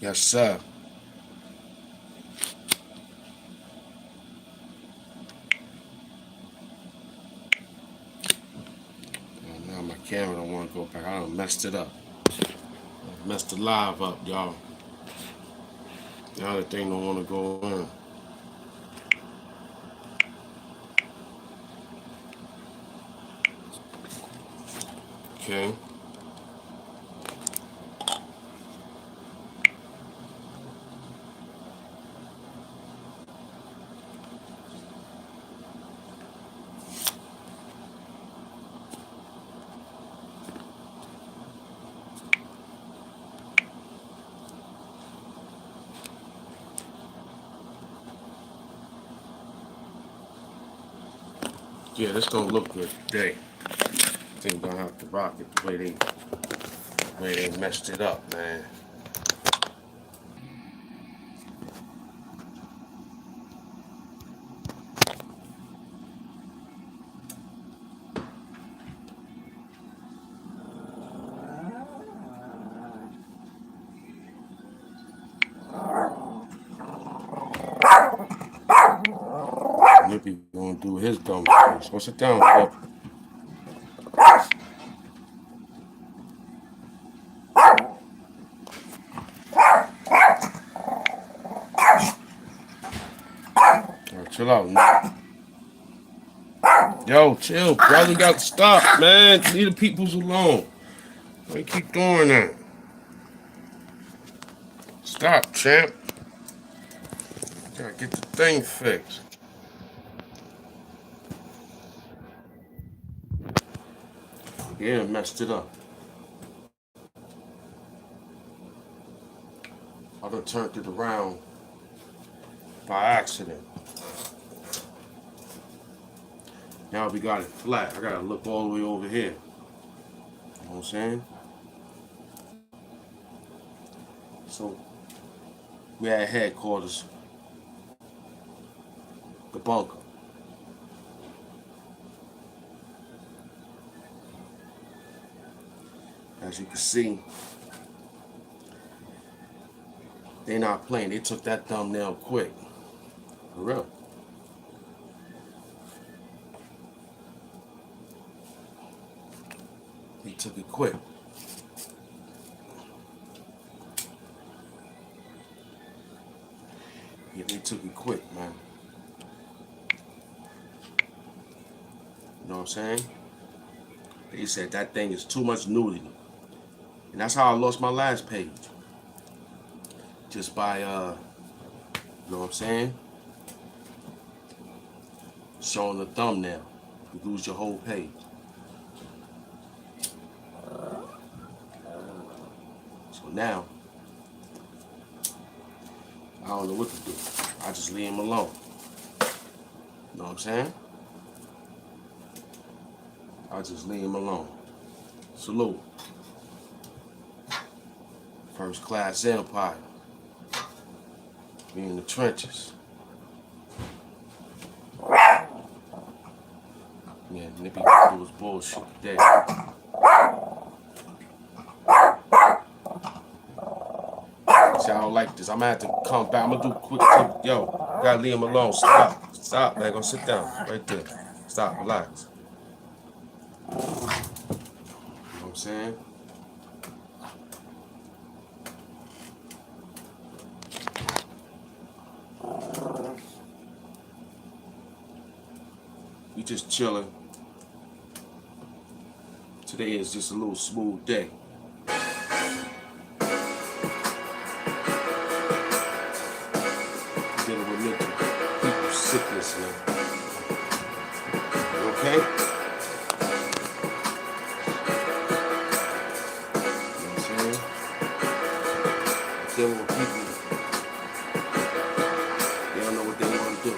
Yes, sir. Now my camera don't want to go back. I done messed it up. Messed the live up, y'all. Now the thing don't want to go in. Okay. Yeah, this gonna look good today. I think we're gonna have to rock it the way they messed it up, man. Nippy gonna do his dumb face. Go sit down, Nip. Right, chill out, Nip. Yo, chill, brother. You got to stop, man. Leave the peoples alone. Why you keep doing that? Stop, champ. Gotta get the thing fixed. Yeah, messed it up. I done turned it around by accident. Now we got it flat. I gotta look all the way over here. You know what I'm saying? So we at headquarters, the bunker. As you can see, they not playing. They took that thumbnail quick. For real. They took it quick. Yeah, they took it quick, man. You know what I'm saying? They said that thing is too much nudity. And that's how I lost my last page. Just by, you know what I'm saying? Showing the thumbnail. You lose your whole page. So now, I don't know what to do. I just leave him alone. You know what I'm saying? I just leave him alone. Salute. First class empire. We in the trenches. Yeah, Nippy do his bullshit today. See, I don't like this. I'm gonna have to come back. I'm gonna do a quick tip. Yo, gotta leave him alone. Stop. Stop, man. Go sit down. Right there. Stop. Relax. You know what I'm saying? We just chilling. Today is just a little smooth day. Dealing with mental people sickness, man. You okay? You know what I'm saying? Dealing with people, they don't know what they want to do.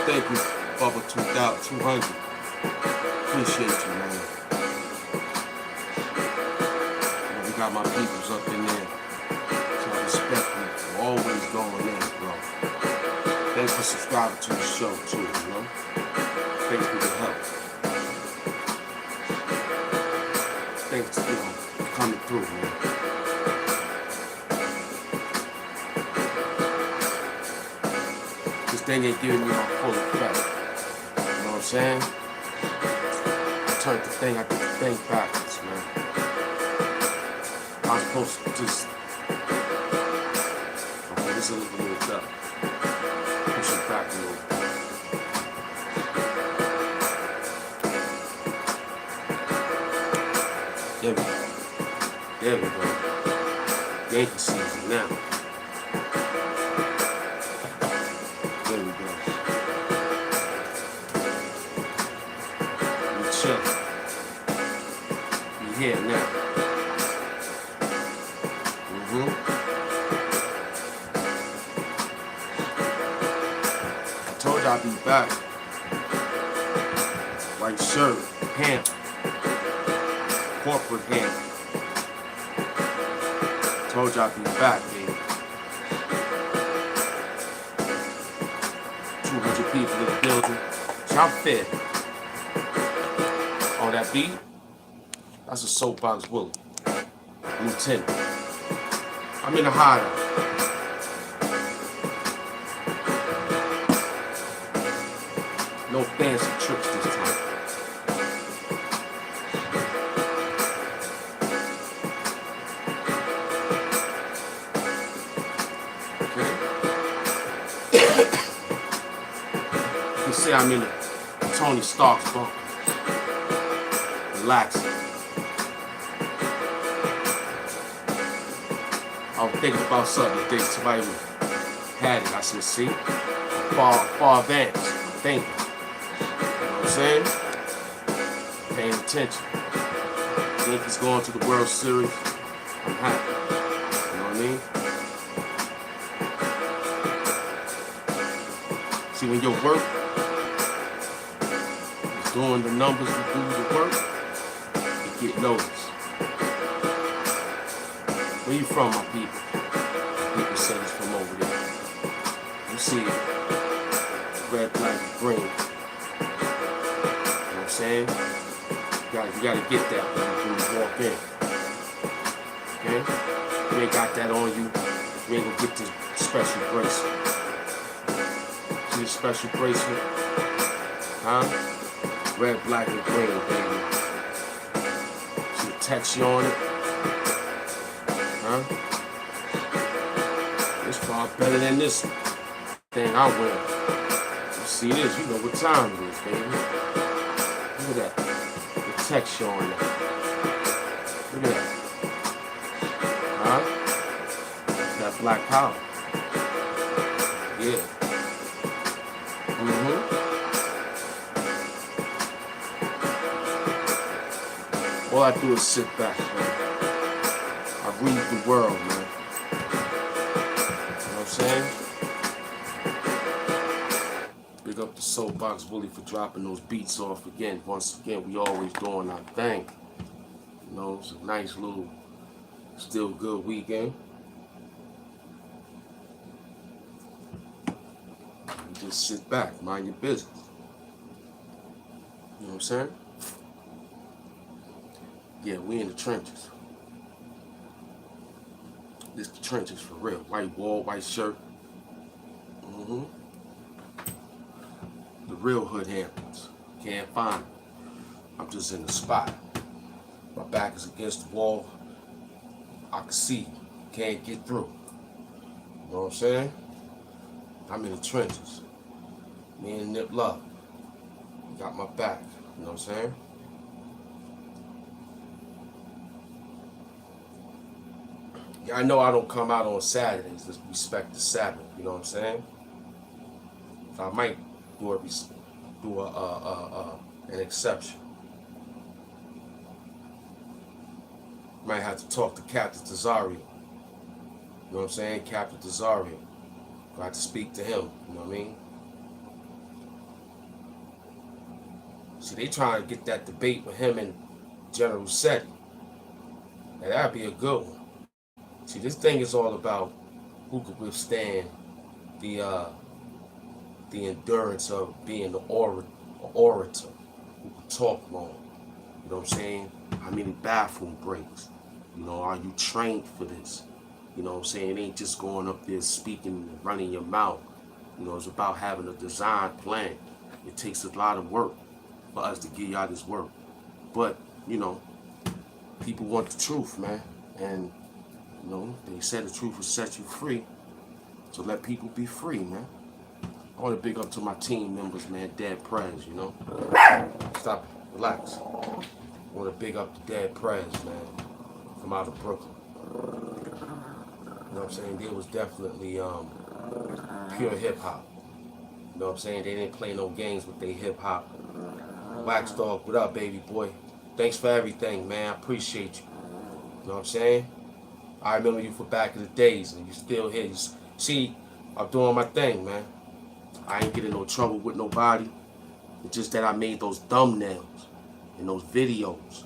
Thank you, Bubba 200. Appreciate you, man. We got my peoples up in there. So I respect you for always going in, bro. Thanks for subscribing to the show too, you know? Thanks for your help. Thanks for coming through, man. This thing ain't giving me my full effect. You know what I'm saying? I did the thing backwards, man. I was supposed to just, okay, this is a little bit. Push it back a little bit. There we go. There we go. Yankee season now. There we go. We chill. We here now. I told you I'd be back. White shirt, pants. Corporate hand. Told you I'd be back, baby. 200 people in the building. Jump fit. On that beat, that's a soapbox bully. Lieutenant. I'm in the hideout. No fancy tricks this time. I'm in a Tony Stark's bunker. Relaxing. I was thinking about something today. Somebody had it. I said, see? Far advanced. I'm thinking. You know what I'm saying? Paying attention. Yankees going to the World Series. I'm happy. You know what I mean? See, when your work doing the numbers to do the work, you get noticed. Where you from, my people? People say it's from over there. You see it. Red, black, and green. You know what I'm saying? You gotta get that when you walk in. Okay? You ain't got that on you. You ain't gonna get this special bracelet. See this special bracelet? Huh? Red, black, and green, baby. See the texture on it? Huh? It's far better than this thing I wear. You see this, you know what time it is, baby. Look at that. The texture on it. Look at that. Huh? That black power. Yeah. All I do is sit back, man. I read the world, man. You know what I'm saying? Big up the Soapbox Bully for dropping those beats off again. Once again, we always doing our thing. You know, it's a nice little, still good weekend. You just sit back, mind your business. You know what I'm saying? Yeah, we in the trenches. This the trenches for real. White wall, white shirt. The real hood Hamptons. Can't find it. I'm just in the spot. My back is against the wall. I can see. Can't get through. You know what I'm saying? I'm in the trenches. Me and Nip Love. Got my back. You know what I'm saying? Yeah, I know I don't come out on Saturdays. Let's respect the Sabbath. You know what I'm saying? So I might do an exception. Might have to talk to Captain Tesario. You know what I'm saying? Captain Tesario. I have to speak to him. You know what I mean? See, they trying to get that debate with him and General Setti. Now that'd be a good one. See, this thing is all about who could withstand the the endurance of being an orator who can talk long. You know what I'm saying? How many bathroom breaks? You know, are you trained for this? You know what I'm saying? It ain't just going up there speaking and running your mouth. You know, it's about having a design plan. It takes a lot of work for us to give y'all this work. But, you know, people want the truth, man. And, you know, they said the truth will set you free. So let people be free, man. I want to big up to my team members, man. Dead Prez, you know. Stop it. Relax. I want to big up the Dead Prez, man. From out of Brooklyn. You know what I'm saying? They was definitely pure hip-hop. You know what I'm saying? They didn't play no games with their hip-hop. Wax Dog, what up, baby boy? Thanks for everything, man. I appreciate you. You know what I'm saying? I remember you for back in the days, and you still here. You see, I'm doing my thing, man. I ain't getting no trouble with nobody. It's just that I made those thumbnails and those videos.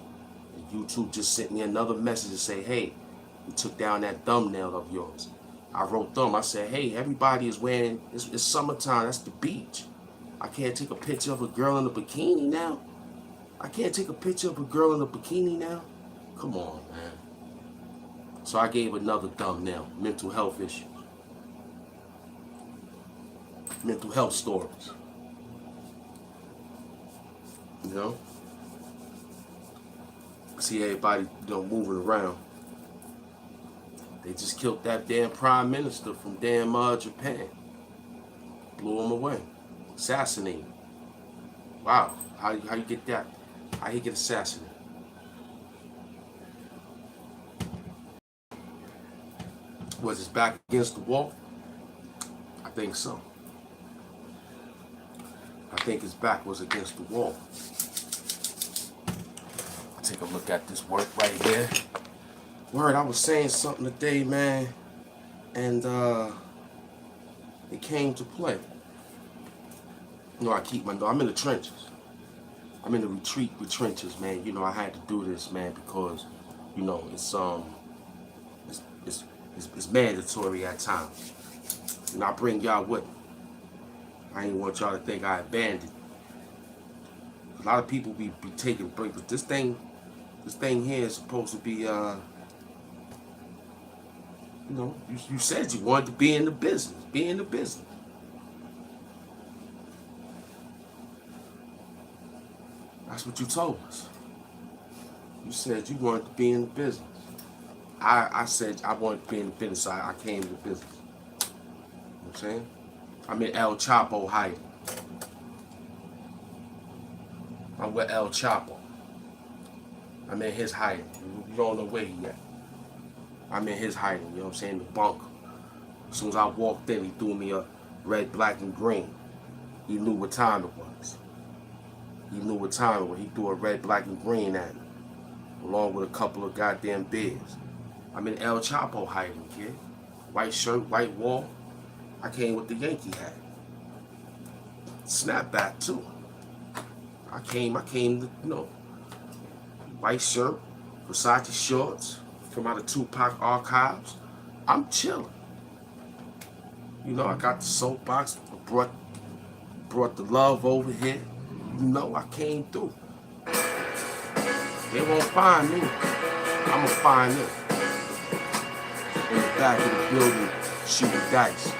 And YouTube just sent me another message to say, hey, we took down that thumbnail of yours. I wrote them. I said, hey, everybody is wearing, it's summertime. That's the beach. I can't take a picture of a girl in a bikini now. I can't take a picture of a girl in a bikini now. Come on, man. So I gave another thumbnail, mental health issues. Mental health stories. You know? See everybody, you know, moving around. They just killed that damn prime minister from damn Japan. Blew him away. Assassinated. Wow. How you get that? How he get assassinated? Was his back against the wall? I think so. I think his back was against the wall. I'll take a look at this work right here. Word, I was saying something today, man, and it came to play. You know, I'm in the trenches. I'm in the retreat with trenches, man. You know, I had to do this, man, because, you know, it's mandatory at times. And I bring y'all with me. I ain't want y'all to think I abandoned. A lot of people be taking breaks, but this thing here is supposed to be, you know, you said you wanted to be in the business. Be in the business. That's what you told us. You said you wanted to be in the business. I said I wanted to be in the business, so I came to the business. You know what I'm saying? I'm in El Chapo hiding. I'm with El Chapo. I'm in his hiding. You don't know where he at. I'm in his hiding, you know what I'm saying? The bunker. As soon as I walked in, he threw me a red, black, and green. He knew what time it was. He knew what time it was. He threw a red, black, and green at me, along with a couple of goddamn beers. I'm in El Chapo hiding, kid. White shirt, white wall. I came with the Yankee hat. Snapback, too. I came, you know, white shirt, Versace shorts, from out of Tupac archives. I'm chilling. You know, I got the soapbox, brought the love over here. You know, I came through. They won't find me. I'ma find them. In the back of the building, shooting dice.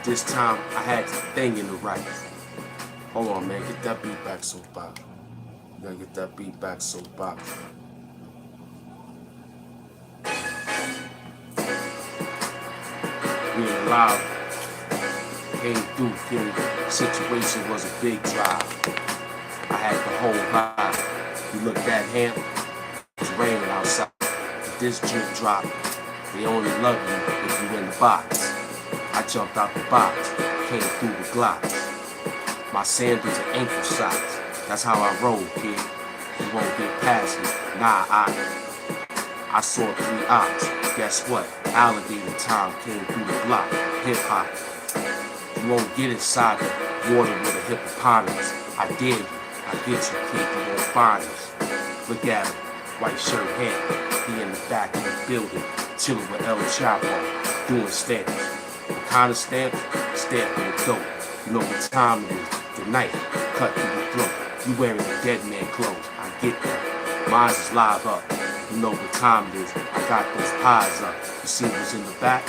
This time, I had the thing in the right. Hold on, man. Get that beat back, soapbox. You gotta get that beat back, soapbox. Being alive, came through, feeling the situation was a big drive. I had the whole vibe. You look that hand, it's raining outside. If this drip drop, they only love you if you in the box. I jumped out the box, came through with glocks. My sandals are ankle socks. That's how I roll, kid. You won't get past me. Nah, I saw 3 ops. Guess what? Alligator time came through the block. Hip hop. You won't get inside the water with a hippopotamus. I dare you. I get you, kid. You won't find us. Look at him. White shirt head. He in the back of the building. Chilling with El Chapo. Doing stamps. What kind of stamps? Stamping the dope. You know what time it is. The knife cut through the throat. You wearing the dead man clothes. I get that. Mine's is live up. You know what time it is. I got those pies up. You see what's in the back?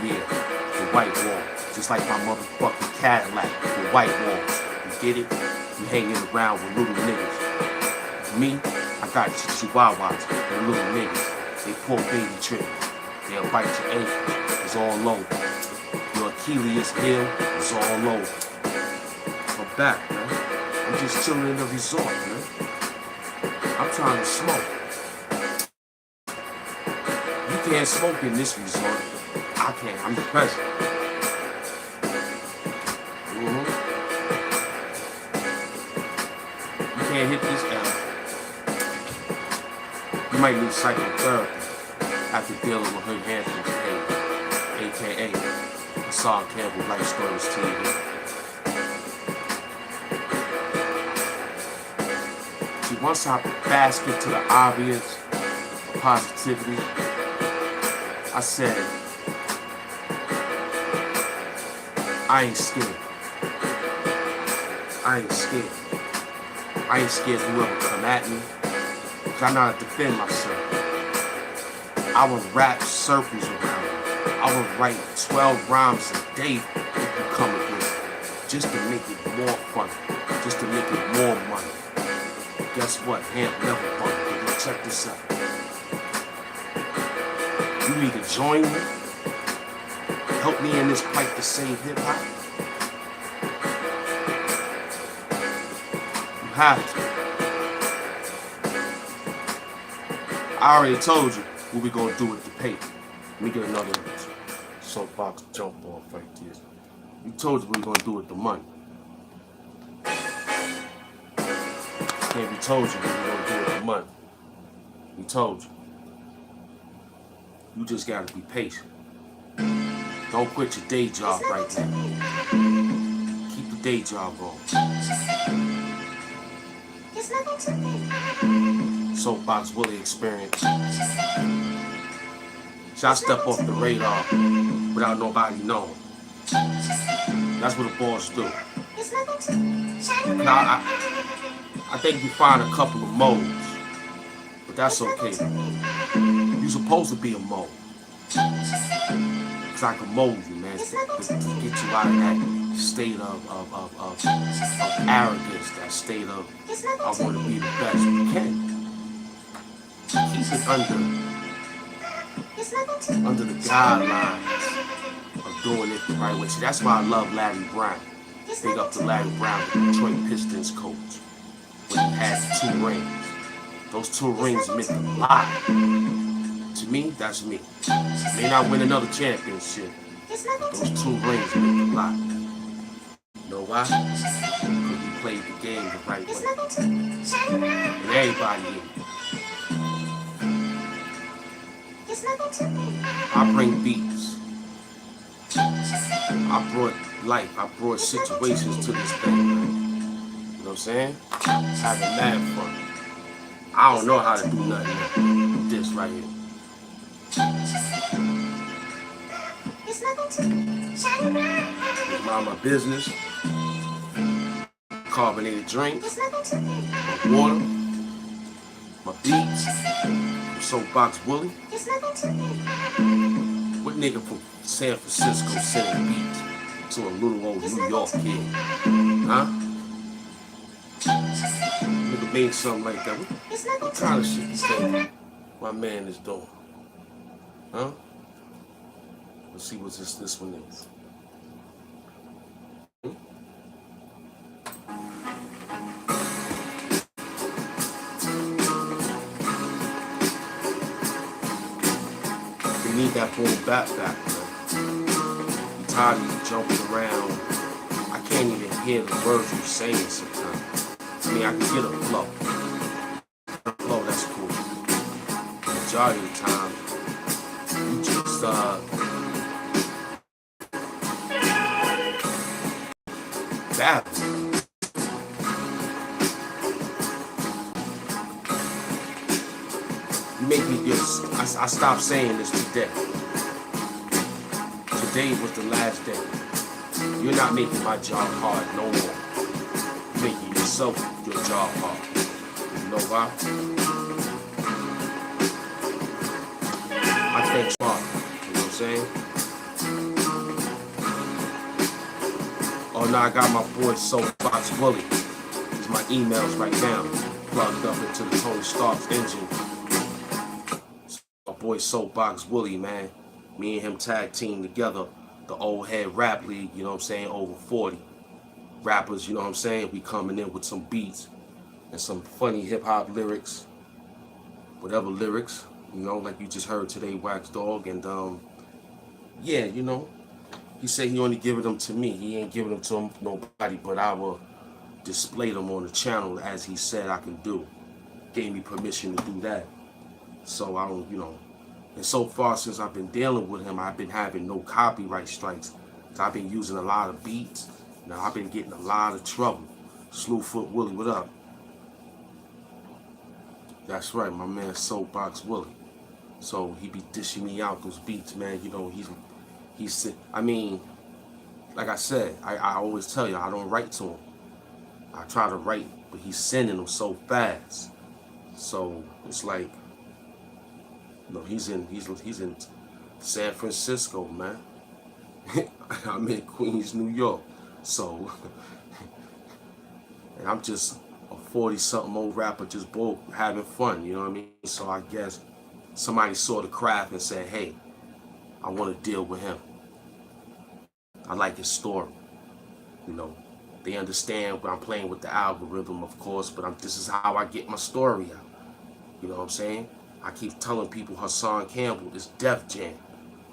Yeah, the white wall. Just like my motherfucking Cadillac. The white walls. You get it? You hanging around with little niggas. Me, I got chihuahuas and little niggas. They poor baby tripping. They'll bite your ankles. It's all over. Your Achilles heel is all over. I'm back, man. I'm just chilling in the resort, man. I'm trying to smoke. You can't smoke in this resort. I can't. I'm the president. You can't hit this L. You might need psychotherapy after dealing with Hood Hampton's a.k.a. Hassan Campbell Life Stories TV. See, once I basket to the obvious positivity, I said, I ain't scared. I ain't scared. I ain't scared of whoever come at me, because I know how to defend myself. I would wrap circles around me. I would write 12 rhymes a day if you come against me, just to make it more fun, just to make it more money. Guess what? Hamp never fun. But check this out. You either join me, help me in this fight to save hip hop. You have to. I already told you what we gonna do with the paper. Let me get another soapbox jump off right there. We told you what we gonna do with the money. Okay, we told you what we gonna do with the money. We told you. You just gotta be patient. Don't quit your day job right now. Keep the day job going. Soapbox Willie experience. Should I step off the radar without nobody knowing? That's what the boss do. Now, I think you find a couple of modes, but that's okay. You're supposed to be a mode. Cause I can mold you, man, to get you out of that state of arrogance, that state of I want to be the best. You can. Keep it under the guidelines of doing it the right way. See, that's why I love Larry Brown. Big up to Larry Brown, the Detroit Pistons coach, when he had the 2 rings. Those 2 rings meant a lot. To me, that's me. May not win another championship, but those 2 rings meant a lot. You know why? Because he played the game the right way. And everybody in. I bring beats. I brought life. I brought situations to this thing. You know what I'm saying? Having mad fun. I don't know how to do nothing with this right here. Mind my business. Carbonated drinks. My water. My beats. Soapbox Willie. What nigga from San Francisco sending beats to a little old New York kid? Huh? Nigga made something like that. What kind of shit you think my man is doing? Huh? Let's see what this one is. You need that boom back, man. I'm tired of you jumping around. I can't even hear the words you're saying sometimes. I mean, I can get a flow. That's cool. The majority of the time, you just, battle. You make me just, I stopped saying this today. Today was the last day. You're not making my job hard no more. You're making yourself your job hard. You know why? I think hard. You know what I'm saying? Oh, now I got my boy Soapbox Willie. It's my emails right now. Plugged up into the Tony Stark's engine. My boy Soapbox Willie, man. Me and him tag team together. The old head rap league, you know what I'm saying? Over 40 rappers, you know what I'm saying? We coming in with some beats and some funny hip hop lyrics. Whatever lyrics, you know, like you just heard today, Wax Dog. And yeah, you know, he said he only giving them to me. He ain't giving them to nobody, but I will display them on the channel as he said I can do. Gave me permission to do that. So I don't, you know. And so far since I've been dealing with him, I've been having no copyright strikes. I've been using a lot of beats. Now I've been getting a lot of trouble. Slewfoot Willie, what up? That's right, my man Soapbox Willie. So he be dishing me out those beats, man. You know, he's I mean, like I said, I always tell you, I don't write to him. I try to write, but he's sending them so fast. So it's like, you know, he's in San Francisco, man. I'm in Queens, New York. So and I'm just a 40-something old rapper just both having fun, you know what I mean? So I guess somebody saw the craft and said, hey, I want to deal with him. I like his story. You know, they understand when I'm playing with the algorithm, of course, but this is how I get my story out. You know what I'm saying? I keep telling people Hassan Campbell is Def Jam.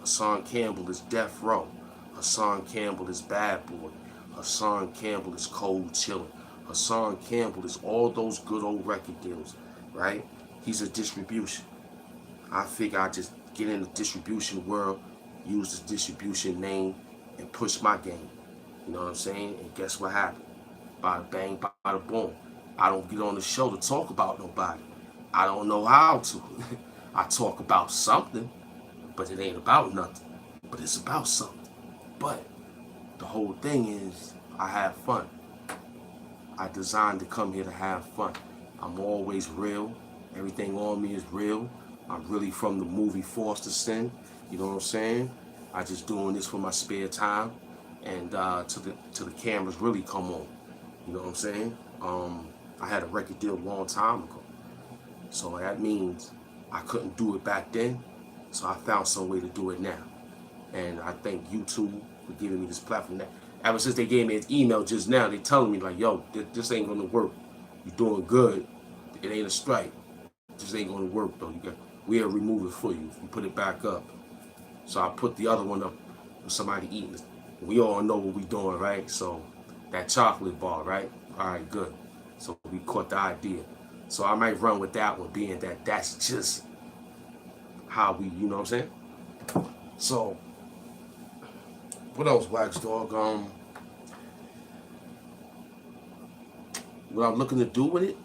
Hassan Campbell is Death Row. Hassan Campbell is Bad Boy. Hassan Campbell is Cold Chillin'. Hassan Campbell is all those good old record deals, right? He's a distribution. I figure I just get in the distribution world, use the distribution name, and push my game. You know what I'm saying? And guess what happened? Bada bang, bada boom. I don't get on the show to talk about nobody. I don't know how to. I talk about something, but it ain't about nothing. But it's about something. But the whole thing is I have fun. I designed to come here to have fun. I'm always real. Everything on me is real. I'm really from the movie Forced to Sin. You know what I'm saying? I just doing this for my spare time, and till the cameras really come on. You know what I'm saying? I had a record deal a long time ago, so that means I couldn't do it back then. So I found some way to do it now, and I thank YouTube for giving me this platform. Now, ever since they gave me an email just now, they telling me like, "Yo, this ain't gonna work. You're doing good. It ain't a strike. This ain't gonna work though. We'll remove it for you. You put it back up." So I put the other one up with somebody eating it. We all know what we doing, right? So that chocolate bar, right? All right, good. So we caught the idea. So I might run with that one, being that that's just how we, you know what I'm saying? So what else, Wax Dog? What I'm looking to do with it?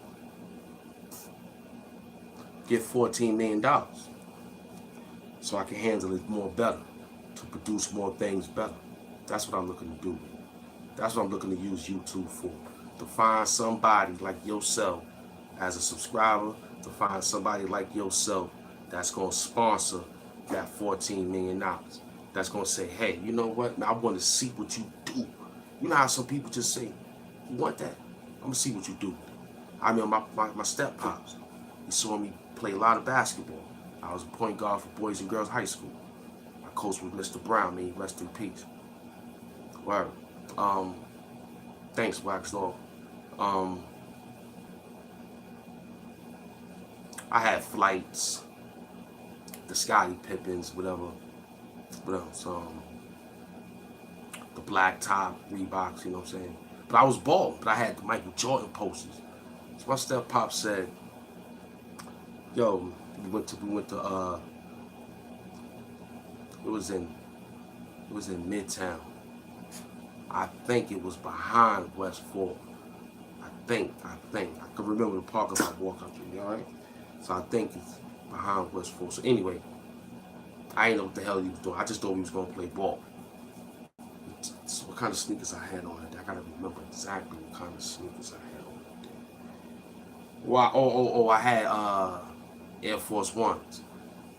Get $14 million. So I can handle it more better, to produce more things better. That's what I'm looking to do. That's what I'm looking to use YouTube for. To find somebody like yourself as a subscriber, to find somebody like yourself that's going to sponsor that $14 million. That's going to say, hey, you know what? I want to see what you do. You know how some people just say, you want that? I'm going to see what you do. I mean, my step-pops, he saw me play a lot of basketball. I was a point guard for Boys and Girls High School. I coached with Mr. Brown, may he rest in peace. Word. Thanks, Wax Dog. I had flights, the Scottie Pippins, whatever. What else? The black top Reeboks, you know what I'm saying? But I was bald, but I had the Michael Jordan posters. So my step pop said, yo, we went to it was in Midtown. I think it was behind West Fork. I think. I can remember the parking lot War Country, all right? So I think it's behind West Fork. So anyway, I didn't know what the hell he was doing. I just thought he was gonna play ball. So kind of sneakers I had on that day. I gotta remember exactly what kind of sneakers I had on that day. Well, I had Air Force Ones,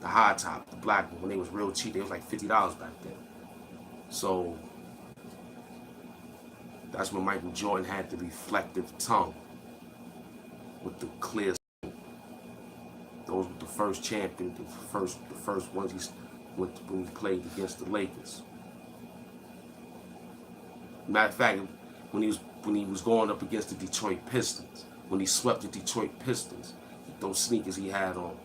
the high top, the black one. When they was real cheap, they was like $50 back then. So that's when Michael Jordan had the reflective tongue with the clear. Those were the first champion, the first ones he went when he played against the Lakers. Matter of fact, when he was going up against the Detroit Pistons, when he swept the Detroit Pistons, those sneakers he had on.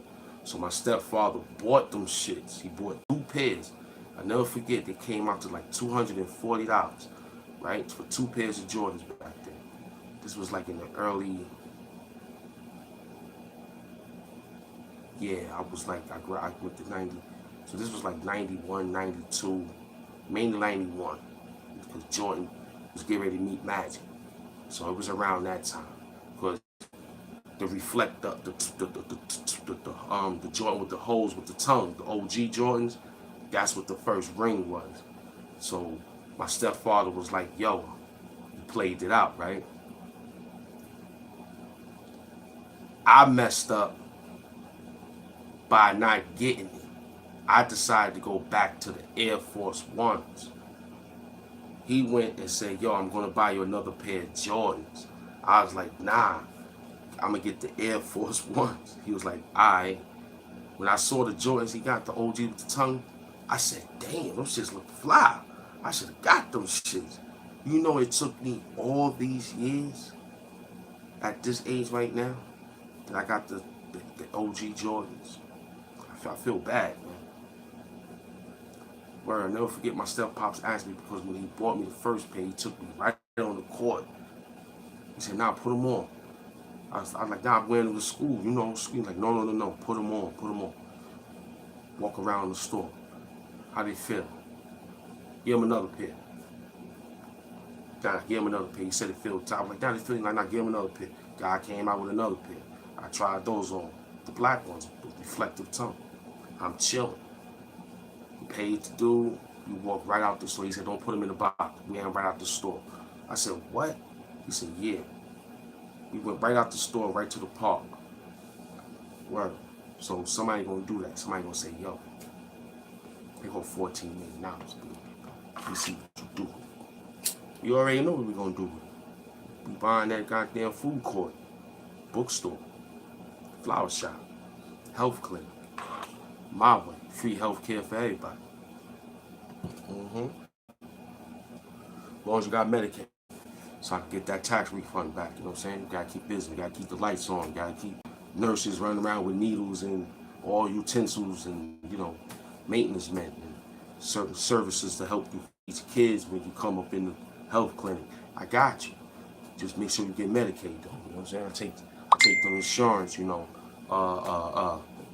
So my stepfather bought them shits. He bought 2 pairs. I'll never forget, they came out to like $240, right? For 2 pairs of Jordans back then. This was like in the early, I was like, I went to 90. So this was like 91, 92, mainly 91. Because Jordan was getting ready to meet Magic. So it was around that time. Because the reflector, the Jordan with the holes with the tongue, the OG Jordans, that's what the first ring was. So my stepfather was like, yo, he played it out, right? I messed up by not getting it. I decided to go back to the Air Force Ones. He went and said, yo, I'm gonna buy you another pair of Jordans. I was like, nah, I'm gonna get the Air Force Ones. He was like, alright. When I saw the Jordans he got, the OG with the tongue, I said, damn, those shits look fly. I should have got those shits. You know, it took me all these years at this age right now that I got the OG Jordans. I feel bad, man. Where I'll never forget, my step-pops asked me, because when he bought me the first pair, he took me right on the court. He said, nah, put them on. I was like, nah, I'm wearing them to school. You know, school. Like, no, put them on. Walk around the store. How they feel? Give him another pair. God, give him another pair. He said it felt tight. I was like, nah, they feeling like, nah, give him another pair. God came out with another pair. I tried those on. The black ones with reflective tongue. I'm chilling. Paid to do, you walk right out the store. He said, don't put them in the box. We ran right out the store. I said, what? He said, yeah. We went right out the store, right to the park. Word. So somebody gonna do that. Somebody gonna say, yo, they go $14 million. Let me see what you do. You already know what we gonna do. We buying that goddamn food court, bookstore, flower shop, health clinic, my way. Free health care for everybody. As long as you got Medicaid. So I can get that tax refund back, you know what I'm saying? You gotta keep busy, you gotta keep the lights on, you gotta keep nurses running around with needles and all utensils and, you know, maintenance men and certain services to help you teach kids when you come up in the health clinic. I got you. Just make sure you get Medicaid though, you know what I'm saying? I take the insurance, you know,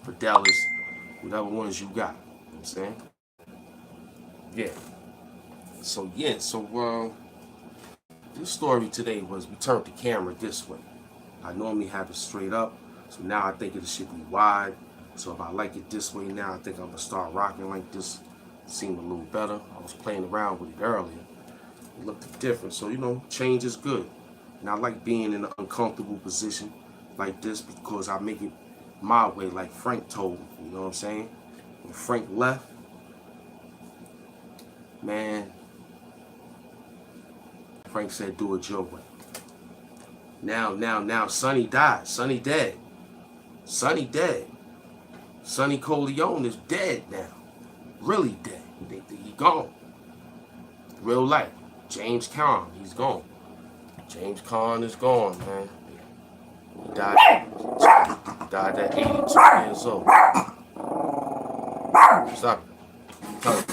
Fidelis, whatever ones you got, you know what I'm saying? So this story today was, we turned the camera this way. I normally have it straight up, so now I think it should be wide. So if I like it this way now, I think I'm gonna start rocking like this. It seemed a little better. I was playing around with it earlier. It looked different, so you know, change is good. And I like being in an uncomfortable position like this because I make it my way, like Frank told me, you know what I'm saying? When Frank left, man, Frank said, do it your way. Now, Sonny died. Sonny dead. Sonny dead. Sonny Corleone is dead now. Really dead. He gone. Real life. James Caan, he's gone. James Caan is gone, man. He died at 82 years old. Stop it. Tell it.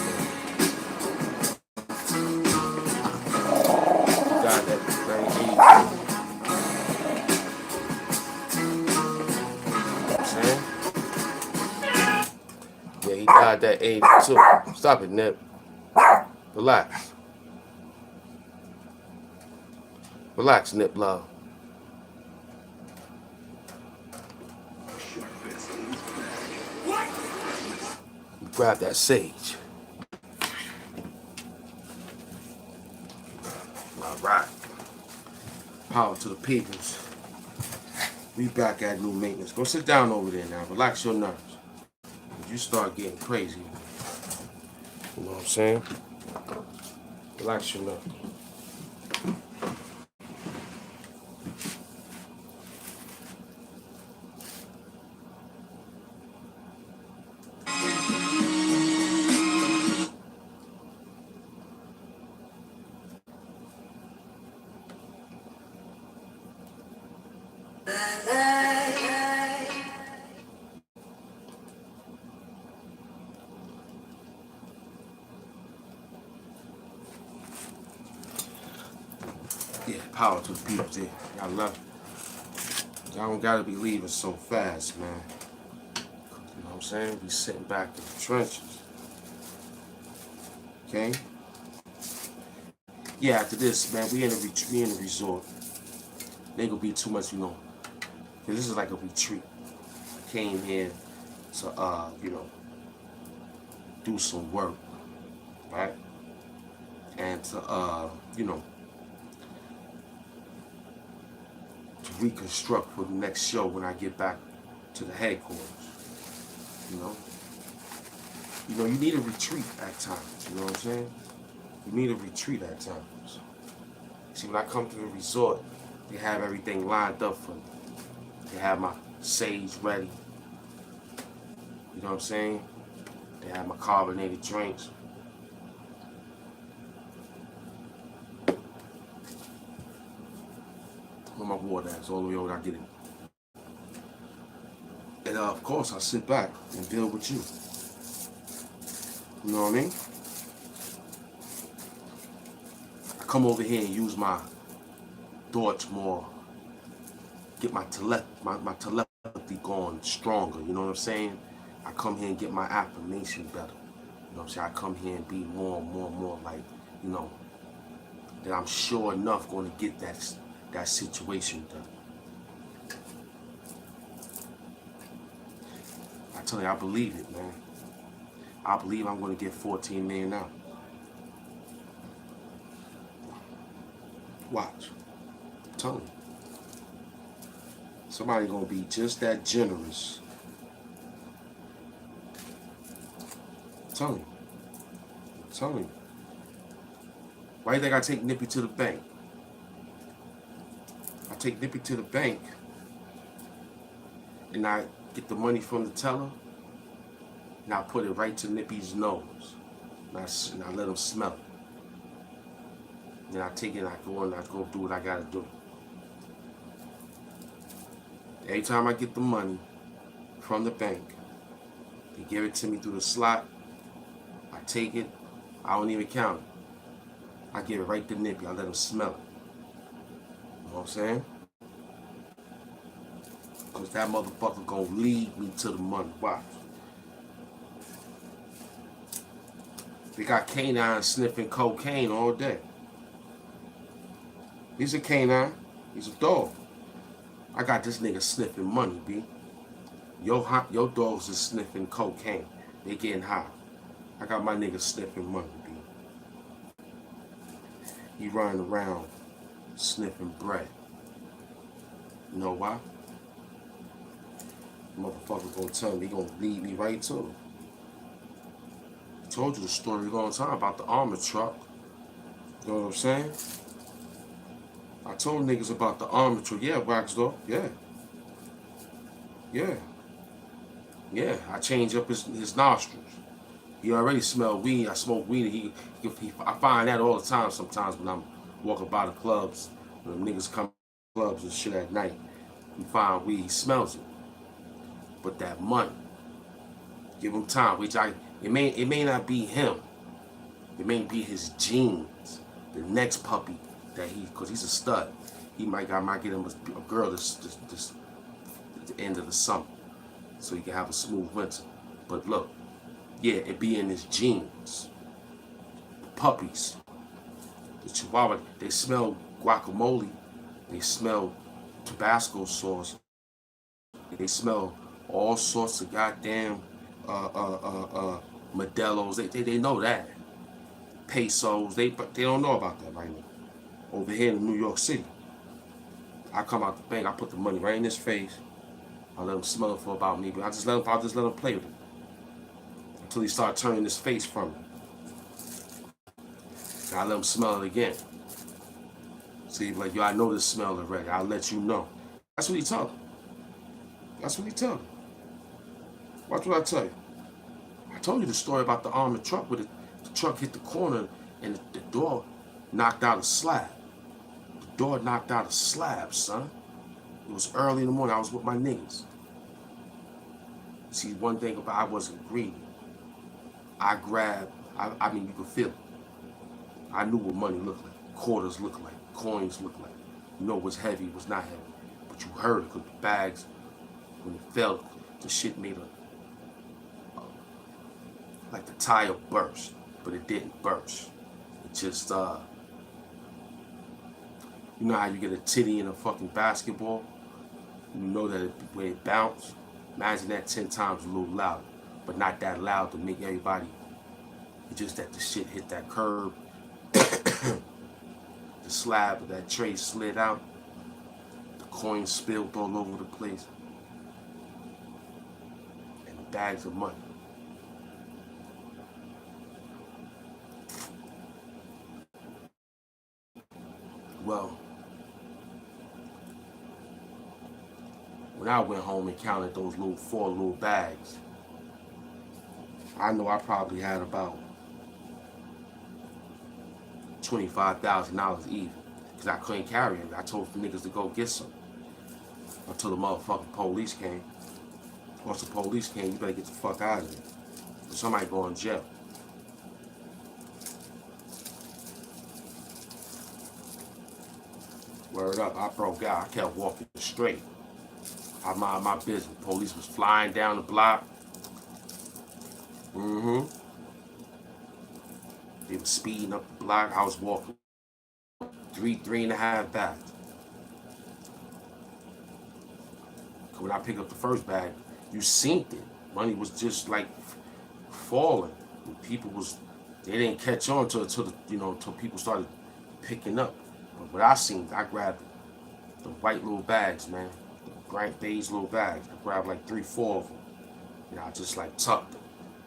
He died at 82. Yeah, he died at 82. Stop it, Nip. Relax. Relax, Nip Love. Grab that sage. Power to the peoples. We back at new maintenance. Go sit down over there now. Relax your nerves. You start getting crazy. You know what I'm saying? Relax your nerves. Yeah, power to the people there. I love it. Y'all don't gotta be leaving so fast, man. You know what I'm saying? Be sitting back in the trenches. Okay? Yeah, after this, man, we in a resort. Ain't gonna be too much, you know. Cause this is like a retreat. Came here to you know, do some work, right? And to you know, to reconstruct for the next show when I get back to the headquarters. You know? You need a retreat at times, you know what I'm saying? You need a retreat at times. See, when I come to the resort, they have everything lined up for me. They have my sage ready. You know what I'm saying? They have my carbonated drinks. Where my water at? It's all the way over there. I get it. And of course, I sit back and build with you. You know what I mean? I come over here and use my thoughts more. Get my telepathy going stronger. You know what I'm saying? I come here and get my affirmation better. You know what I'm saying? I come here and be more like, you know, that I'm sure enough going to get that situation done. I tell you, I believe it, man. I believe I'm going to get 14 million now. Watch. I'm telling you. Somebody going to be just that generous. I'm telling you. I'm telling you. Why do you think I take Nippy to the bank? I take Nippy to the bank and I get the money from the teller and I put it right to Nippy's nose and I let him smell it. Then I take it and I go do what I gotta do. Every time I get the money from the bank, they give it to me through the slot. I take it. I don't even count it. I give it right to Nippy. I let him smell it. You know what I'm saying? Because that motherfucker gonna lead me to the money. Watch. They got canines sniffing cocaine all day. He's a canine. He's a dog. I got this nigga sniffing money, B. Your dogs is sniffing cocaine. They getting high. I got my nigga sniffing money, B. He running around sniffing bread. You know why? Motherfucker gonna tell me, he gonna lead me right to him. I told you the story a long time about the armored truck. You know what I'm saying? I told niggas about the armored truck. Yeah, Wax Dog. Yeah. Yeah. Yeah. I change up his nostrils. He already smelled weed. I smoke weed. I find that all the time sometimes when I'm walking by the clubs. When the niggas come to clubs and shit at night. You find weed. He smells it. But that money. Give him time. It may not be him. It may be his genes. The next puppy that because he's a stud. I might get him a girl this at the end of the summer. So he can have a smooth winter. But look, yeah, it be in his genes. The puppies. The Chihuahua, they smell guacamole. They smell Tabasco sauce. They smell all sorts of goddamn Modelos. They know that. Pesos. They don't know about that right now. Over here in New York City. I come out the bank, I put the money right in his face. I let him smell it for about maybe. I just let him play with it until he started turning his face from it. And I let him smell it again. See, like, yo, I know this smell already. I'll let you know. That's what he told me. That's what he told me. Watch what I tell you. I told you the story about the armored truck where the truck hit the corner and the door knocked out a slab. The door knocked out a slab, son. It was early in the morning. I was with my niggas. See, one thing about I wasn't greedy. I grabbed, I mean, you could feel it. I knew what money looked like. Quarters looked like. Coins looked like. You know what's heavy, what's not heavy. But you heard it because the bags, when it fell, the shit made like the tire burst, but it didn't burst. It just, you know how you get a titty in a fucking basketball? You know that when it bounced, imagine that 10 times a little louder, but not that loud to make everybody, it's just that the shit hit that curb, the slab of that tray slid out, the coins spilled all over the place, and the bags of money. Well, when I went home and counted those 4 little bags, I know I probably had about $25,000 even, because I couldn't carry it. I told the niggas to go get some until the motherfucking police came. Once the police came, you better get the fuck out of here. Somebody go in jail. Word up, I broke out. I kept walking straight. I mind my business. Police was flying down the block. They were speeding up the block. I was walking 3.5 bags. When I picked up the first bag, you seen it. Money was just like falling. And people they didn't catch on till people started picking up. But what I seen, I grabbed the white little bags, man. The bright beige little bags. I grabbed like 3-4 of them. And I just like tucked them.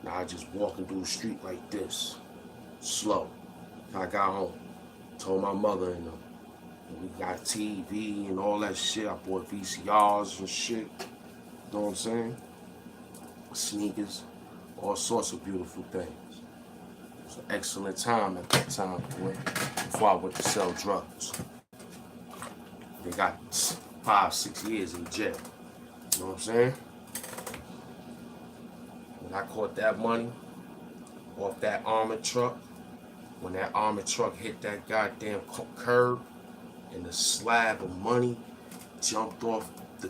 Now I just walking through the street like this, slow. I got home, told my mother and we got TV and all that shit. I bought VCRs and shit. You know what I'm saying? Sneakers, all sorts of beautiful things. It was an excellent time at that time, boy, before I went to sell drugs. They got 5-6 years in jail. You know what I'm saying? When I caught that money off that armored truck, when that armored truck hit that goddamn curb and the slab of money jumped off the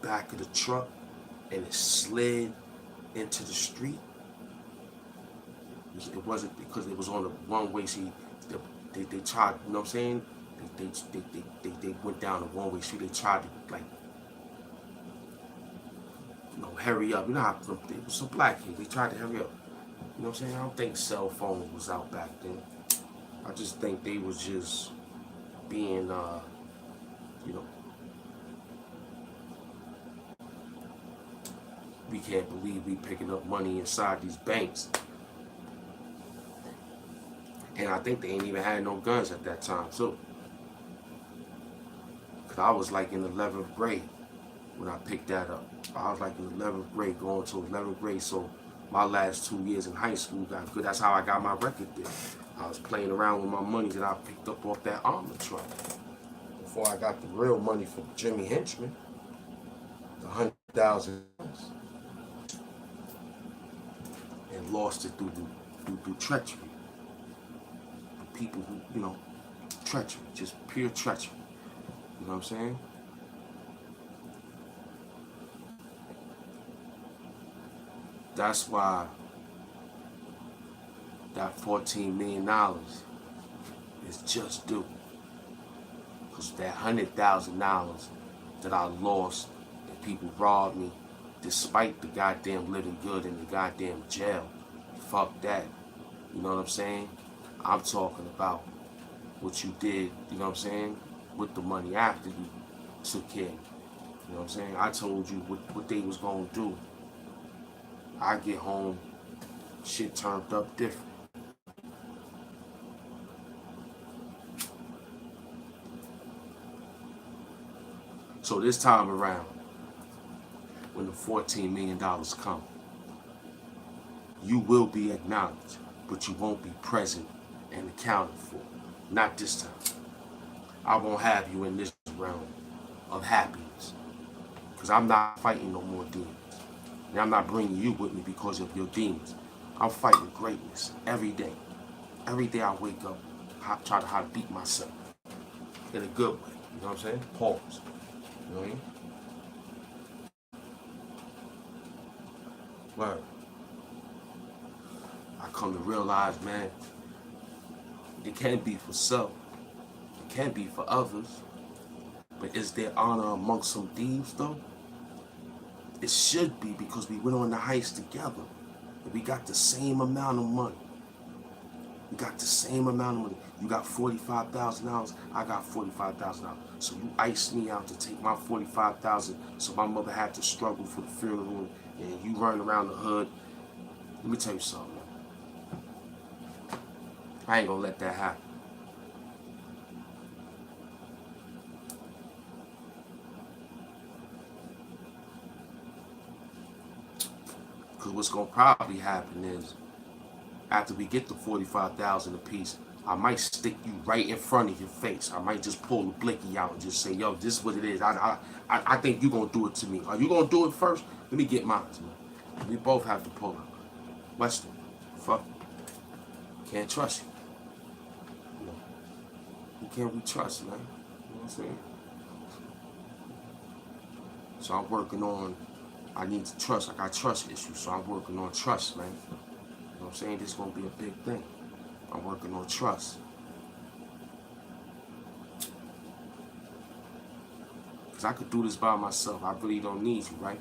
back of the truck and it slid into the street, it wasn't because it was on the one-way. See, they tried, you know what I'm saying? They went down the one-way street. They tried to, like, hurry up. You know how it was some black kids. They tried to hurry up. You know what I'm saying? I don't think cell phones was out back then. I just think they was just being, we can't believe we picking up money inside these banks. And I think they ain't even had no guns at that time, too. Because I was like in 11th grade when I picked that up. I was like in 11th grade, going to 11th grade, so my last 2 years in high school got good. That's how I got my record deal. I was playing around with my money that I picked up off that armored truck. Before I got the real money from Jimmy Henchman, the $100,000, and lost it through treachery. The people who, treachery, just pure treachery. You know what I'm saying? That's why that $14 million is just due. Because that $100,000 that I lost, that people robbed me, despite the goddamn living good in the goddamn jail, fuck that. You know what I'm saying? I'm talking about what you did, you know what I'm saying, with the money after you took care of me. You know what I'm saying? I told you what they was gonna do. I get home, shit turned up different. So this time around, when the $14 million come, you will be acknowledged, but you won't be present and accounted for. Not this time. I won't have you in this realm of happiness, because I'm not fighting no more demons. And I'm not bringing you with me because of your demons. I'm fighting greatness every day. Every day I wake up, I try to how to beat myself in a good way. You know what I'm saying? Pause. You know what I mean? Right. I come to realize, man, it can't be for self. It can't be for others. But is there honor amongst some thieves, though? It should be, because we went on the heist together. And we got the same amount of money. We got the same amount of money. You got $45,000. I got $45,000. So you iced me out to take my $45,000. So my mother had to struggle for the funeral, and you run around the hood. Let me tell you something, man. I ain't gonna let that happen. Because what's gonna probably happen is, after we get the 45,000 apiece, I might stick you right in front of your face. I might just pull the blicky out and just say, yo, this is what it is. I think you're gonna do it to me. Are you gonna do it first? Let me get mine, man. We both have to pull up. Western, fuck. Can't trust you. You know, who can we trust, man? You know what I'm saying? So I'm working on, I need to trust. I got trust issues, so I'm working on trust, man. You know what I'm saying? This is gonna be a big thing. I'm working on trust. Because I could do this by myself. I really don't need you, right?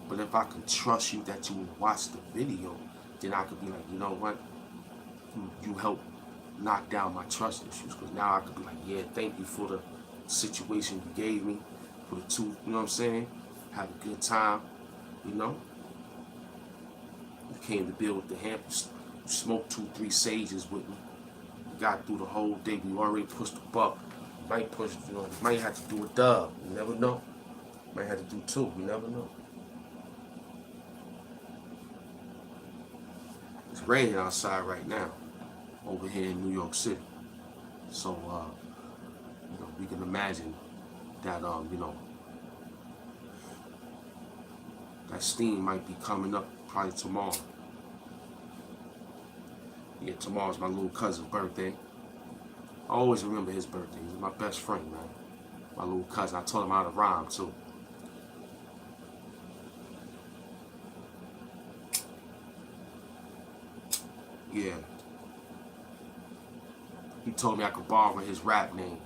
But if I can trust you that you will watch the video, then I could be like, you know what? You help knock down my trust issues. Because now I could be like, yeah, thank you for the situation you gave me. For the two, you know what I'm saying? Have a good time, you know? You came to build with the hemp. You smoked 2-3 sages with me. We got through the whole day. We already pushed the buck. Might push, you know, might have to do a dub. You never know. Might have to do 2. You never know. It's raining outside right now, over here in New York City. So, you know, we can imagine that, you know, that steam might be coming up probably tomorrow. Yeah, tomorrow's my little cousin's birthday. I always remember his birthday. He's my best friend, man. My little cousin. I taught him how to rhyme, too. Yeah. He told me I could borrow his rap name.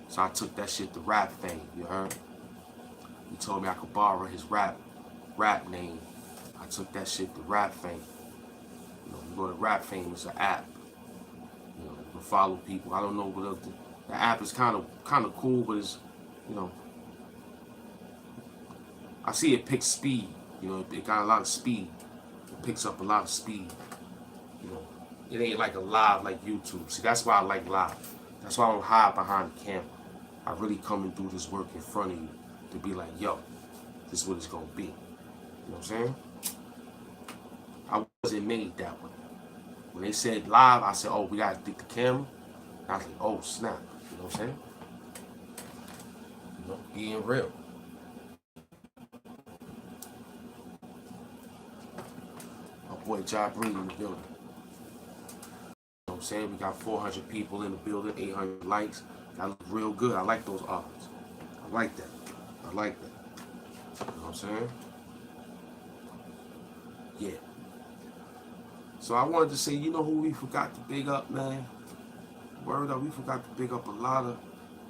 So I took that shit to Rap Fame, you heard? He told me I could borrow his rap name. I took that shit to Rap Fame. You know, you go to Rap Fame, it's an app. You know, you can follow people. I don't know what else. The app is kind of cool, but it's, you know, I see it picks speed. You know, it got a lot of speed. It picks up a lot of speed. You know, it ain't like a live like YouTube. See, that's why I like live. That's why I don't hide behind the camera. I really come and do this work in front of you to be like, yo, this is what it's gonna be. You know what I'm saying? I wasn't made that way. When they said live, I said, oh, we gotta stick the camera. And I was like, oh, snap. You know what I'm saying? You know, being real. My boy Ja Bree in the building. You know what I'm saying? We got 400 people in the building, 800 likes. That look real good. I like those odds. I like that. I like that. You know what I'm saying? Yeah. So I wanted to say, you know who we forgot to big up, man? Word up, we forgot to big up a lot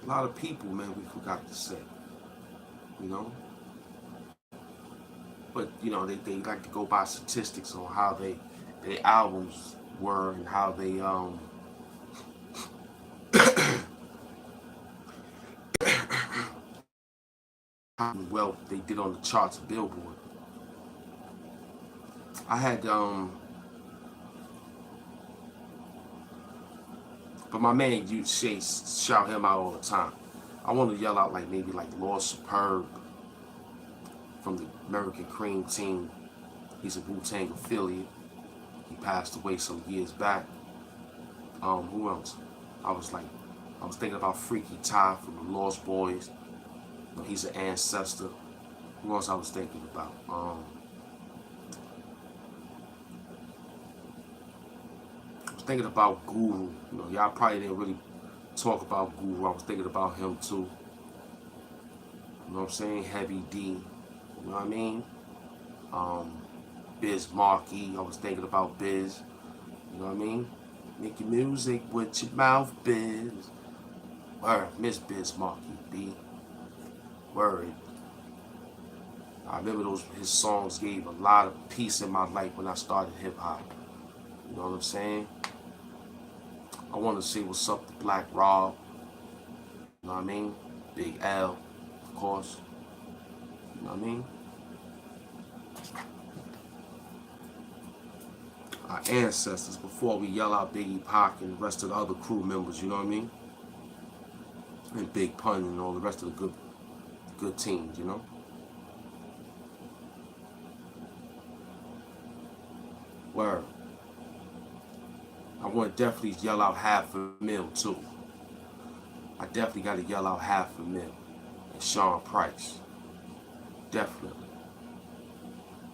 of people, man. We forgot to say, you know. But you know, they like to go by statistics on how their albums were and how they how well they did on the charts of Billboard. I had but my man, you say shout him out all the time. I want to yell out like maybe like Lord Superb from the American Cream Team. He's a Wu-Tang affiliate. He passed away some years back. Who else? I was thinking about Freaky Ty from the Lost Boys. You know, he's an ancestor. Who else I was thinking about? I was thinking about Guru. You know, y'all probably didn't really talk about Guru. I was thinking about him too. You know what I'm saying? Heavy D. You know what I mean? Biz Markie. I was thinking about Biz. You know what I mean? Making music with your mouth, Biz. Word, Miss Biz Markie, B. Word. I remember his songs gave a lot of peace in my life when I started hip hop. You know what I'm saying? I want to say what's up to Black Rob. You know what I mean? Big L, of course. You know what I mean? Our ancestors before we yell out Biggie Pac and the rest of the other crew members, you know what I mean? And Big Pun and all the rest of the good teams, you know? Word. I want to definitely yell out $500,000 too. I definitely got to yell out $500,000 and Sean Price. Definitely.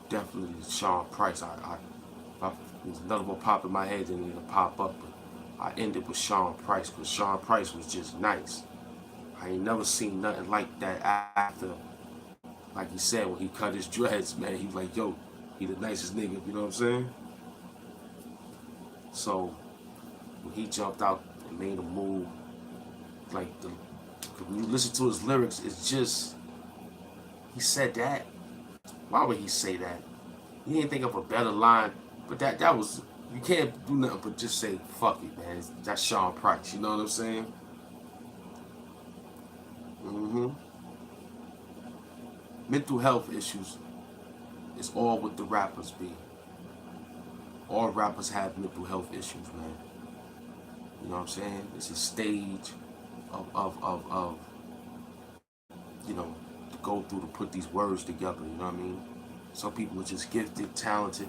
Definitely Sean Price. There's another one pop in my head and it'll pop up, but I ended with Sean Price because Sean Price was just nice. I ain't never seen nothing like that after, like he said, when he cut his dreads, man, he was like, yo, he the nicest nigga, you know what I'm saying? So, when he jumped out and made a move, like, when you listen to his lyrics, it's just, he said that. Why would he say that? He didn't think of a better line, but that was, you can't do nothing but just say, fuck it, man. That's Sean Price, you know what I'm saying? Mental health issues is all what the rappers be. All rappers have mental health issues, man. You know what I'm saying? It's a stage of you know, to go through to put these words together, you know what I mean? Some people are just gifted, talented,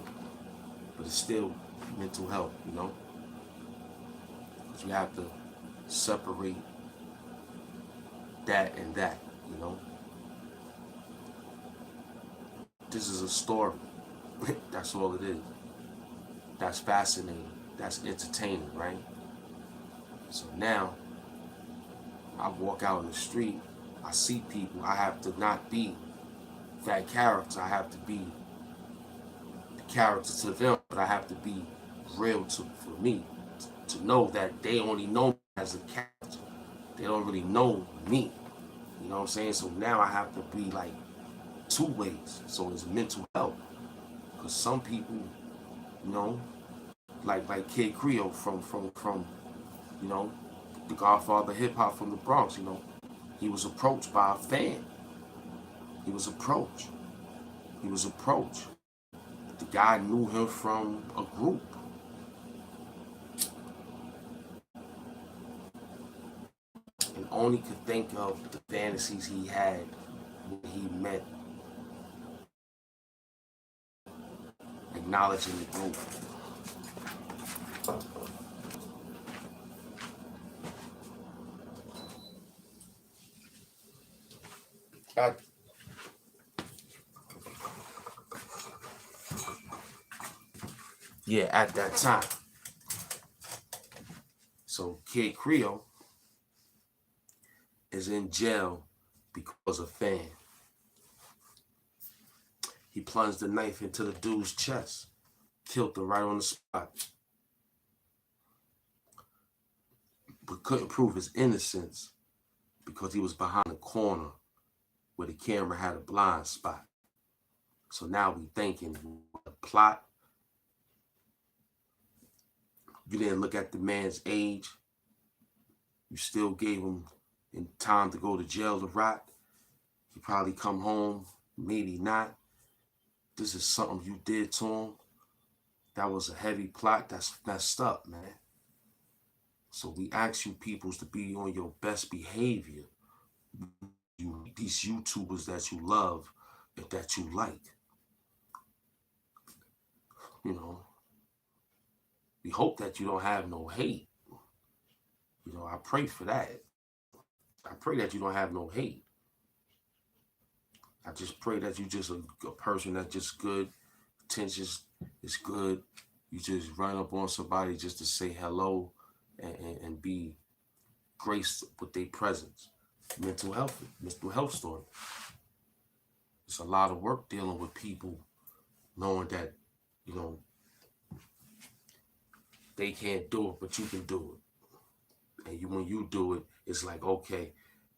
but it's still mental health, you know? Because you have to separate that and that, you know? This is a story. That's all it is. That's fascinating. That's entertaining, right? So now, I walk out in the street, I see people, I have to not be that character, I have to be the character to them, but I have to be real for me, to know that they only know me as a character. They don't really know me. You know what I'm saying? So now I have to be like two ways. So it's mental health. Because some people, you know, like Kid Creole from you know, the Godfather of hip hop from the Bronx, you know. He was approached by a fan. He was approached. The guy knew him from a group. And only could think of the fantasies he had when he met, acknowledging the group. At that time. So Kid Creole is in jail because of fan. He plunged the knife into the dude's chest, killed him right on the spot, but couldn't prove his innocence because he was behind a corner where the camera had a blind spot. So now we thinking, the plot, you didn't look at the man's age, you still gave him in time to go to jail to rot. You probably come home, maybe not. This is something you did to him. That was a heavy plot. That's messed up, man. So we ask you peoples to be on your best behavior. These YouTubers that you love and that you like. You know, we hope that you don't have no hate. You know, I pray for that. I pray that you don't have no hate. I just pray that you just a person that's just good, attention is good. You just run up on somebody just to say hello and be graced with their presence. Mental health story. It's a lot of work dealing with people knowing that, you know, they can't do it, but you can do it. And when you do it, it's like, okay,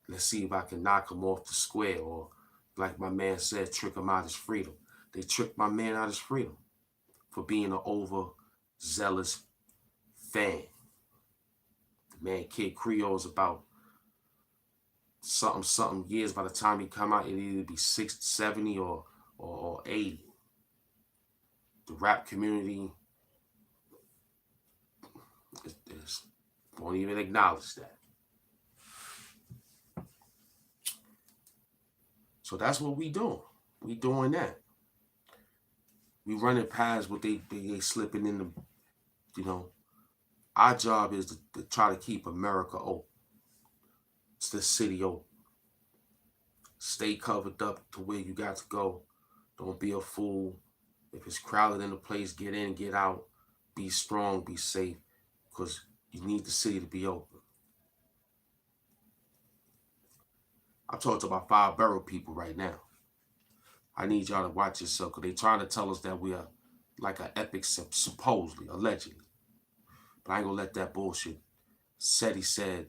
let's see if I can knock him off the square, or like my man said, trick him out his freedom. They tricked my man out his freedom for being an overzealous fan. The man Kid Creole's about something years. By the time he come out, it'll either be 60, 70 or 80. The rap community won't even acknowledge that. So that's what we doing. We doing that. We running past what they slipping in the, you know. Our job is to try to keep America open. It's the city open. Stay covered up to where you got to go. Don't be a fool. If it's crowded in the place, get in, get out. Be strong, be safe, because you need the city to be open. I'm talking to about 5 borough people right now. I need y'all to watch yourself, because they trying to tell us that we are like an epic, supposedly, allegedly. But I ain't gonna let that bullshit. He said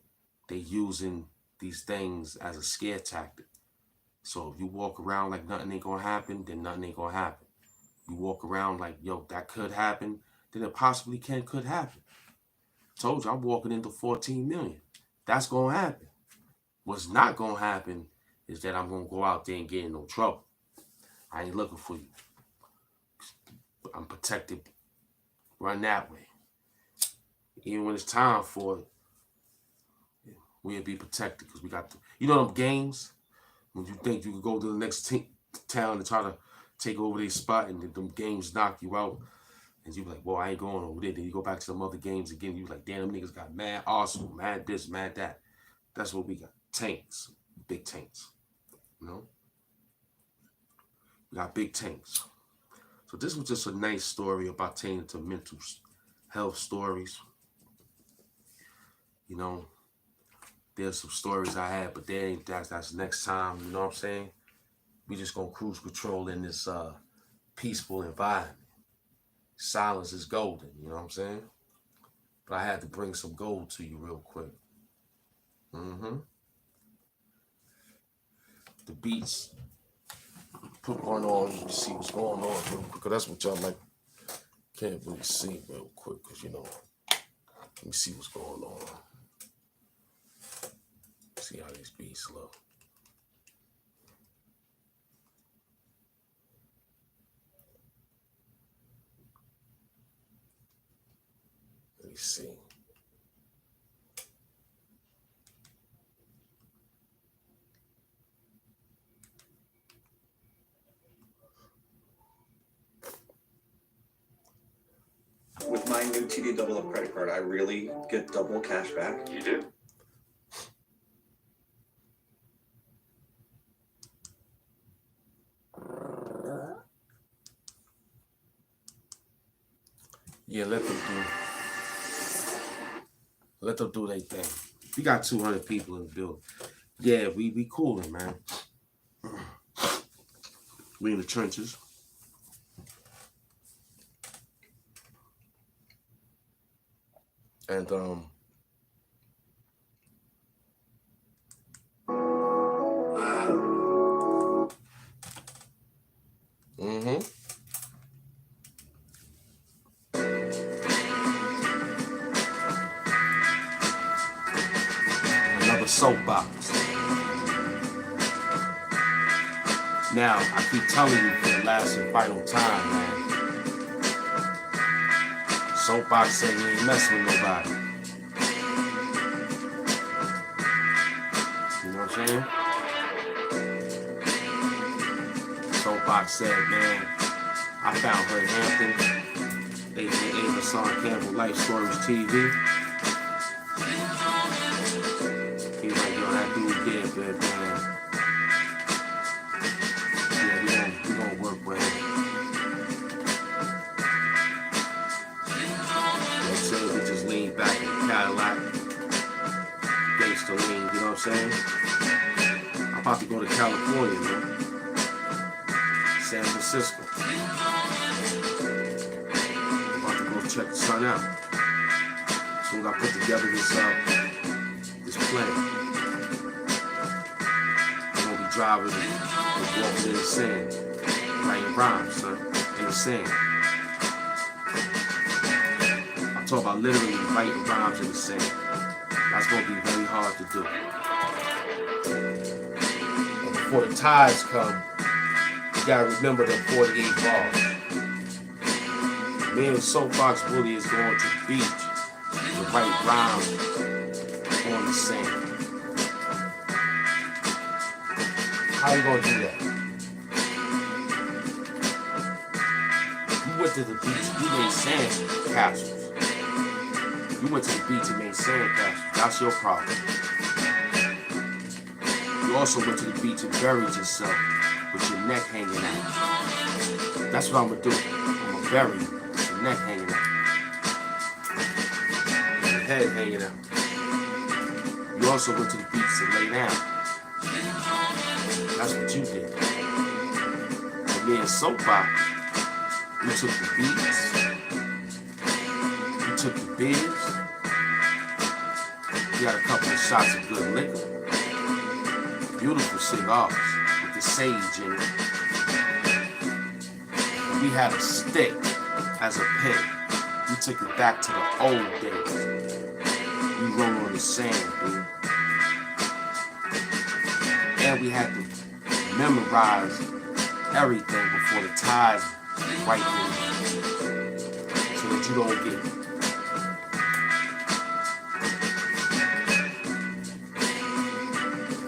they using these things as a scare tactic. So if you walk around like nothing ain't gonna happen, then nothing ain't gonna happen. You walk around like, yo, that could happen, then it possibly could happen. Told you, I'm walking into 14 million. That's gonna happen. What's not gonna happen is that I'm gonna go out there and get in no trouble. I ain't looking for you. I'm protected. Run that way. Even when it's time for it, we'll be protected because we got you know them games when you think you could go to the next town and try to take over their spot, and them games knock you out, and you be like, well, I ain't going over there. Then you go back to some other games again. You like, damn, them niggas got mad Arsenal, mad this, mad that. That's what we got. Tanks, big tanks. You know, we got big tanks. So this was just a nice story about taking to mental health stories. You know, there's some stories I had, but they ain't that's next time, you know what I'm saying? We just gonna cruise control in this peaceful environment. Silence is golden, you know what I'm saying? But I had to bring some gold to you real quick. The beats, put one on, you can see what's going on real quick, because that's what y'all like can't really see real quick, because you know, let me see what's going on. See how these beats look. Let me see. With my new TD Double Up credit card, I really get double cash back. You do? Yeah, let them do their thing. We got 200 people in the building. Yeah, we cooling, man. We in the trenches. And another soapbox. Now, I keep telling you for the last and final time, man. Soapbox said he ain't messing with nobody. You know what I'm saying? Soapbox said, man, I found her in Hampton, aka Hassan Campbell Life Stories TV. He's like, yo, that dude did good, man. Yeah, we gonna work with him. You know what I'm saying? We just lean back in the Cadillac. Gangsta lean, you know what I'm saying? I'm about to go to California, man. San Francisco. I'm about to go check the sun out. As soon as I put together this plan, I'm gonna be driving and walking in the sand, writing rhymes, son, in the sand. I'm talking about literally writing rhymes in the sand. That's gonna be very hard to do. And before the tides come, you gotta remember the 48 bars. Me and Soapbox Willie is going to the beach to write rhymes on the sand. How you gonna do that? You went to the beach, you made sand castles. You went to the beach and made sand castles. That's your problem. You also went to the beach and buried yourself with your neck hanging out. That's what I'm gonna do. I'm gonna bury you with your neck hanging out. Your head hanging out. You also went to the beach to lay down. That's what you did. And me and Soapbox, we took the beats, we took the beers, we got a couple of shots of good liquor, beautiful cigars with the sage in it. And we had a stick as a pen. We took it back to the old days. We rolled on the sand, dude. And we had to memorize everything before the tides wipe in, so that you don't get it.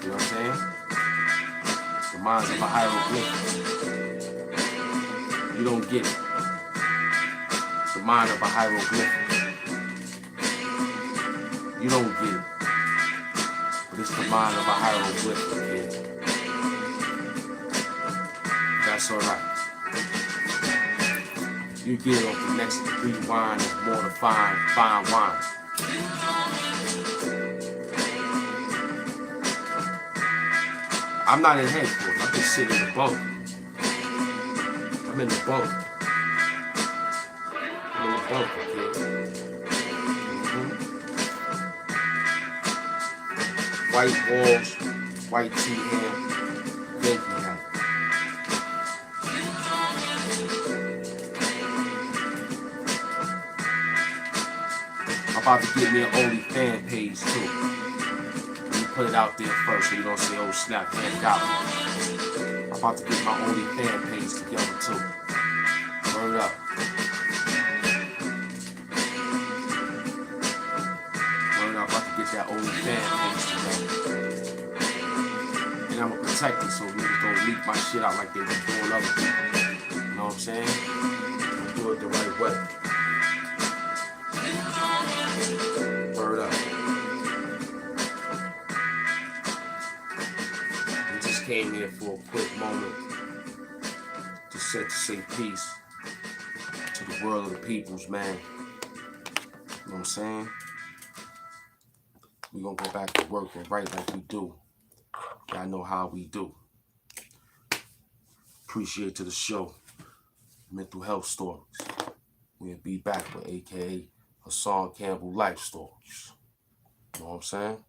You know what I'm saying? The mind's of a hieroglyph. You don't get it. The mind of a hieroglyph. You don't get it. But it's the mind of a hieroglyph, kid. That's alright. You get it off the next rewind is more to fine wine. I'm not in headquarters. I'm just sitting in the boat. I'm in the boat. I'm in the boat, kid. White walls, white tea hair, Yankee hat. I'm about to get me an OnlyFans page too. Let me put it out there first so you don't say, oh snap, man, got me. I'm about to get my OnlyFans page together too. Word up. Word up, I'm about to get that OnlyFans page together. And I'm gonna protect it so niggas don't leak my shit out like they been doing other people. You know what I'm saying? I'm gonna do it the right way. Word up. We just came here for a quick moment to say peace to the world of the peoples, man. You know what I'm saying? We gonna go back to work and write like we do. Y'all know how we do. Appreciate to the show. Mental health stories. We'll be back with AKA Hassan Campbell Life Stories. You know what I'm saying?